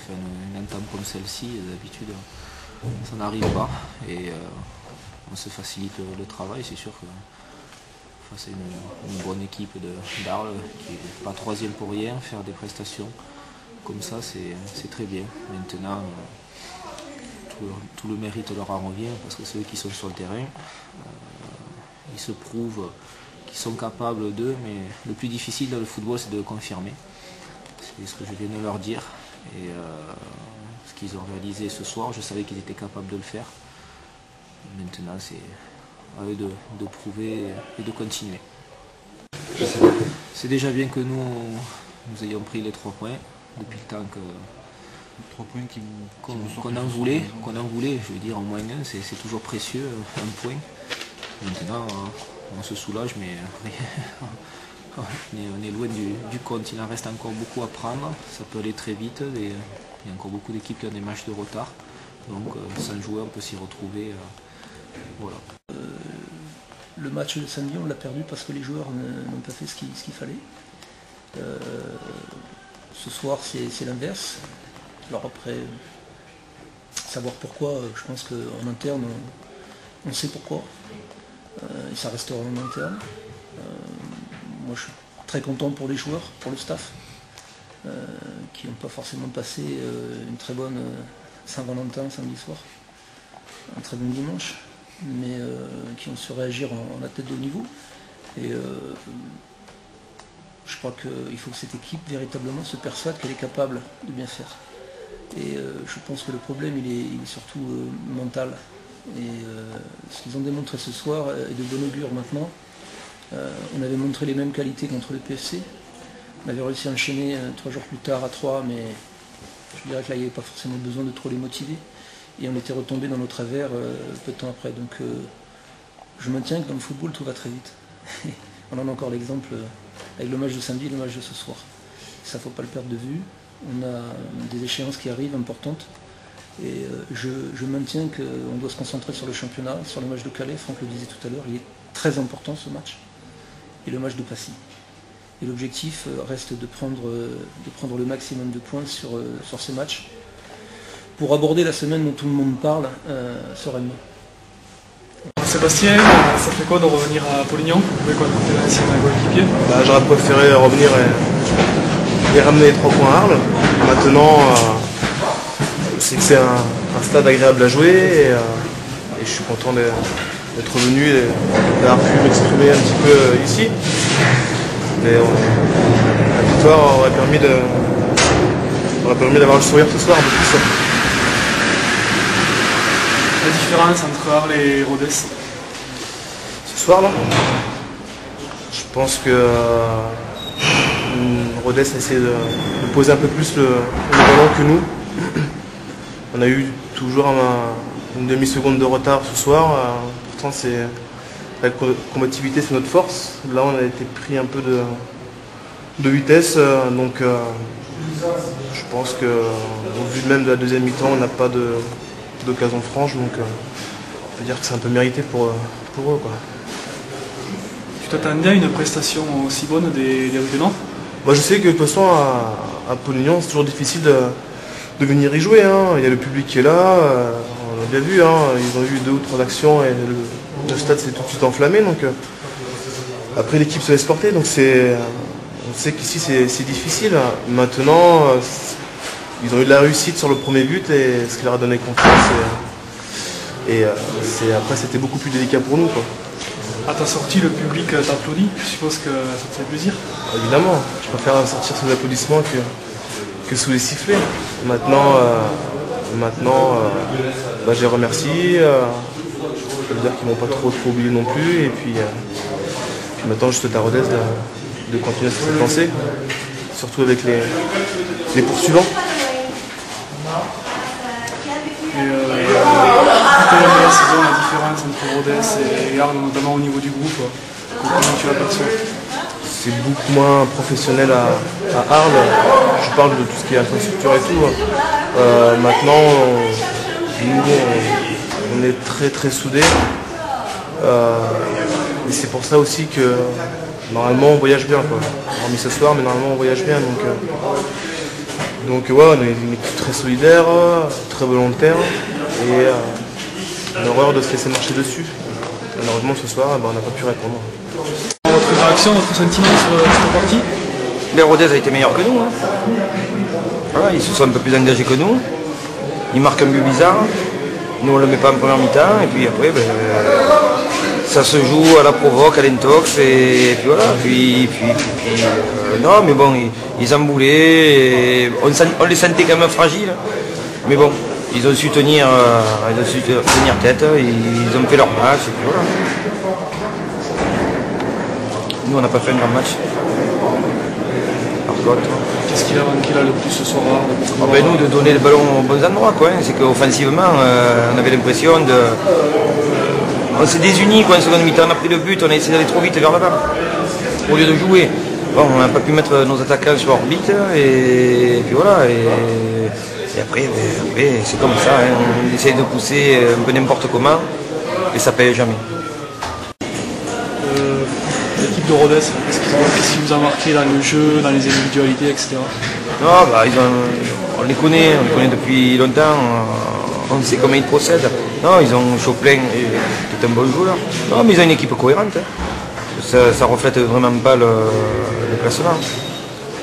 fait une entame comme celle-ci, d'habitude ça n'arrive pas et on se facilite le travail. C'est sûr que face à une bonne équipe d'Arles qui n'est pas troisième pour rien, faire des prestations comme ça c'est très bien. Maintenant tout le mérite leur en revient parce que ceux qui sont sur le terrain, ils se prouvent qu'ils sont capables d'eux, mais le plus difficile dans le football c'est de le confirmer. C'est ce que je viens de leur dire et ce qu'ils ont réalisé ce soir, je savais qu'ils étaient capables de le faire. Maintenant c'est à eux de prouver et de continuer. C'est déjà bien que nous ayons pris les 3 points depuis le temps que 3 points qu'on en voulait, je veux dire en moins 1, c'est toujours précieux, un point. Maintenant on se soulage, mais on est loin du compte, il en reste encore beaucoup à prendre, ça peut aller très vite, il y a encore beaucoup d'équipes qui ont des matchs de retard, donc sans jouer on peut s'y retrouver. Voilà. Le match de samedi on l'a perdu parce que les joueurs n'ont pas fait ce qu'il fallait. Ce soir c'est l'inverse. Alors après, savoir pourquoi, je pense qu'en interne on sait pourquoi. Et ça restera en interne. Moi je suis très content pour les joueurs, pour le staff, qui n'ont pas forcément passé une très bonne Saint-Valentin samedi soir, un très bon dimanche, mais qui ont su réagir en athlète de haut niveau. Et je crois qu'il faut que cette équipe véritablement se persuade qu'elle est capable de bien faire. Et je pense que le problème il est surtout mental. Et ce qu'ils ont démontré ce soir est de bon augure maintenant. On avait montré les mêmes qualités contre le PFC. On avait réussi à enchaîner 3 jours plus tard à 3, mais je dirais que là il n'y avait pas forcément besoin de trop les motiver. Et on était retombé dans nos travers peu de temps après. Donc je maintiens que dans le football tout va très vite. On en a encore l'exemple avec le match de samedi et le match de ce soir. Ça ne faut pas le perdre de vue. On a des échéances qui arrivent importantes. Et je maintiens qu'on doit se concentrer sur le championnat, sur le match de Calais. Franck le disait tout à l'heure, il est très important ce match. Et le match de Passy. Et l'objectif reste de prendre le maximum de points sur ces matchs pour aborder la semaine dont tout le monde parle sereinement. Sébastien, ça fait quoi de revenir à Polignan? Vous pouvez quoi contre l'ancien coéquipier? J'aurais préféré revenir et ramener les 3 points à Arles. Maintenant, c'est que c'est un stade agréable à jouer et je suis content d'être revenu et d'avoir pu m'exprimer un petit peu ici. Mais la victoire aurait permis d'avoir le sourire ce soir un peu plus. La différence entre Arles et Rodez? Ce soir là, je pense que Rodez a essayé de poser un peu plus le ballon que nous. On a eu toujours une demi-seconde de retard ce soir. Pourtant la combativité c'est notre force. Là on a été pris un peu de vitesse. Donc je pense qu'au vu même de la deuxième mi-temps, on n'a pas d'occasion franche. Donc on peut dire que c'est un peu mérité pour eux, quoi. Tu t'attendais à une prestation aussi bonne des Ruténans? Moi je sais que de toute façon à Polignan c'est toujours difficile de venir y jouer. Il y a le public qui est là, on l'a bien vu, ils ont eu 2 ou 3 actions et le stade s'est tout de suite enflammé. Donc, après l'équipe se laisse porter, donc on sait qu'ici c'est difficile. Maintenant, ils ont eu de la réussite sur le premier but et ce qui leur a donné confiance. Et après c'était beaucoup plus délicat pour nous, quoi. À ta sortie, le public t'applaudit, je suppose que ça te fait plaisir? Évidemment, je préfère sortir sous les applaudissements que sous les sifflets. Maintenant, je les remercie. Je peux dire qu'ils m'ont pas trop oublié non plus. Et puis maintenant, je souhaite à Rodez de continuer sur cette lancée, surtout avec les poursuivants. Tout au long de la saison, la différence entre Rodez et Arles, notamment au niveau du groupe, comment tu l'aperçois? C'est beaucoup moins professionnel à Arles. Je parle de tout ce qui est infrastructure et tout. Maintenant, nous, on est très très soudés. Et c'est pour ça aussi que normalement on voyage bien, quoi. Hormis ce soir, mais normalement on voyage bien. Donc Donc ouais, on est une équipe très solidaire, très volontaire et on a horreur de se laisser marcher dessus. Malheureusement ce soir, on n'a pas pu répondre. Votre réaction, votre sentiment sur cette partie? Les Rodez a été meilleur que nous. Hein. Voilà, ils se sont un peu plus engagés que nous. Ils marquent un but bizarre. Nous on ne le met pas en première mi-temps et puis après ça se joue à la provoque, à l'intox et puis voilà. Non mais bon, ils emboulaient, on les sentait quand même fragiles. Mais bon, ils ont su tenir tête, ils ont fait leur match et puis voilà. Nous on n'a pas fait un grand match. Par contre. Qu'est-ce qu'il a manqué là le plus ce soir? Nous, de donner le ballon aux bons endroits, quoi. C'est qu'offensivement, on avait l'impression de. On s'est désunis quoi, en seconde mi-temps, on a pris le but, on a essayé d'aller trop vite vers l'avant. Au lieu de jouer. Bon, on n'a pas pu mettre nos attaquants sur orbite et puis voilà. Et après c'est comme ça, hein. On essaye de pousser un peu n'importe comment et ça paye jamais. L'équipe de Rodez, qu'est-ce qui vous a marqué dans le jeu, dans les individualités, etc. Non, on les connaît depuis longtemps, on sait comment ils procèdent. Non, ils ont Chopin, qui est un bon joueur. Non, mais ils ont une équipe cohérente. Hein. Ça reflète vraiment pas le classement.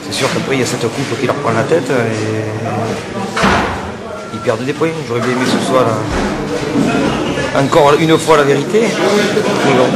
C'est sûr qu'après il y a cette coupe qui leur prend la tête et ils perdent des points. J'aurais bien aimé ce soir là. Encore une fois la vérité. Mais bon.